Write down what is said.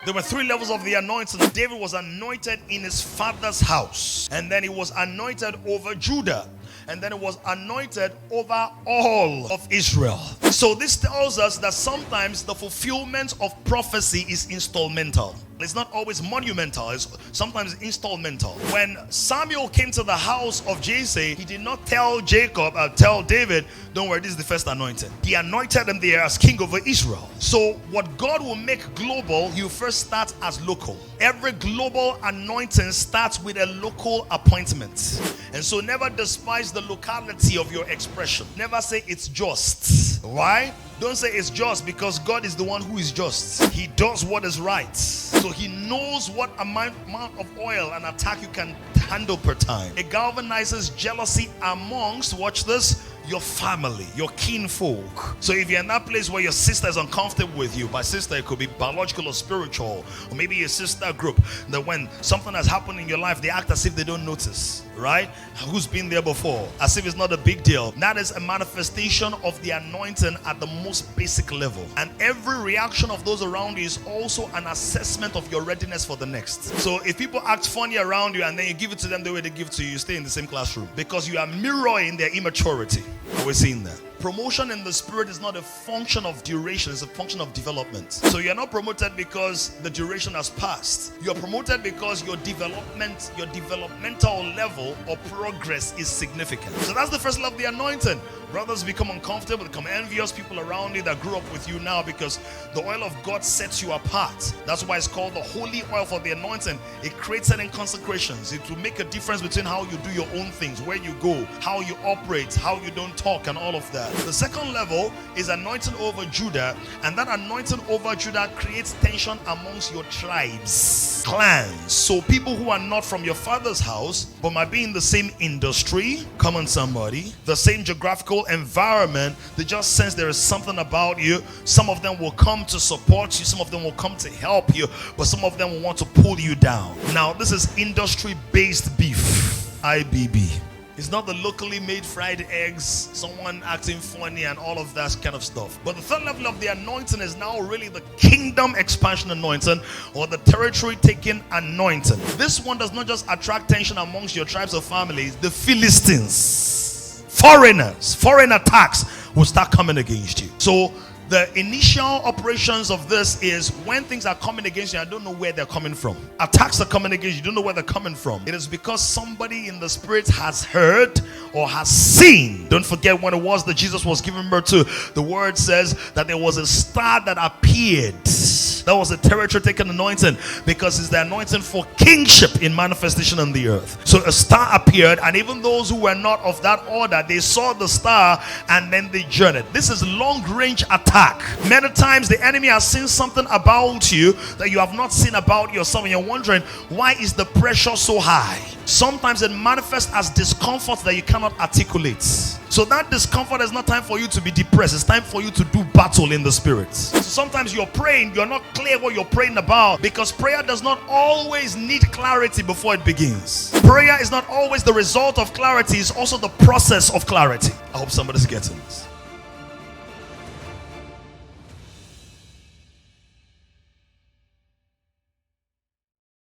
There were 3 levels of the anointing. David was anointed in his father's house, and then he was anointed over Judah, and then it was anointed over all of Israel. So this tells us that sometimes the fulfillment of prophecy is installmental. It's not always monumental. It's sometimes installmental. When Samuel came to the house of Jesse, he did not tell tell David, don't worry, this is the first anointing. He anointed him there as king over Israel. So what God will make global, he will first start as local. Every global anointing starts with a local appointment. And so never despise the locality of your expression. Never say it's just. Why? Don't say it's just, because God is the one who is just. He does what is right. So he knows what amount of oil and attack you can handle per time. It galvanizes jealousy amongst, watch this, your family, your kinfolk. So if you're in that place where your sister is uncomfortable with you, by sister it could be biological or spiritual, or maybe your sister group, that when something has happened in your life, they act as if they don't notice, right? Who's been there before? As if it's not a big deal. That is a manifestation of the anointing at the most basic level. And every reaction of those around you is also an assessment of your readiness for the next. So if people act funny around you and then you give it to them the way they give it to you, you stay in the same classroom, because you are mirroring their immaturity. We're seeing that. Promotion in the spirit is not a function of duration, it's a function of development. So you're not promoted because the duration has passed. You're promoted because your developmental level or progress is significant. So that's the first level of the anointing. Brothers become uncomfortable, become envious, people around you that grew up with you now, because the oil of God sets you apart. That's why it's called the holy oil for the anointing. It creates certain consecrations. It will make a difference between how you do your own things, where you go, how you operate, how you don't talk, and all of that. The second level is anointing over Judah, and that anointing over Judah creates tension amongst your tribes, clans. So people who are not from your father's house but might be in the same industry, come on somebody, the same geographical environment, they just sense there is something about you. Some of them will come to support you, some of them will come to help you, but some of them will want to pull you down. Now this is industry-based beef, IBB. It's not the locally made fried eggs, someone acting funny and all of that kind of stuff. But the third level of the anointing is now really the kingdom expansion anointing, or the territory taking anointing. This one does not just attract tension amongst your tribes or families. The Philistines, foreigners, foreign attacks will start coming against you. So the initial operations of this is when things are coming against you, I don't know where they're coming from. Attacks are coming against you, don't know where they're coming from. It is because somebody in the spirit has heard or has seen. Don't forget when it was that Jesus was giving birth to, the word says that there was a star that appeared. That was a territory taken anointing, because it's the anointing for kingship in manifestation on the earth. So a star appeared, and even those who were not of that order, they saw the star and then they journeyed. This is long range attack. Many times the enemy has seen something about you that you have not seen about yourself, and you're wondering, why is the pressure so high? Sometimes it manifests as discomfort that you cannot articulate. So that discomfort is not time for you to be depressed. It's time for you to do battle in the spirit. So sometimes you're praying, you're not clear what you're praying about, because prayer does not always need clarity before it begins. Prayer is not always the result of clarity, it's also the process of clarity. I hope somebody's getting this.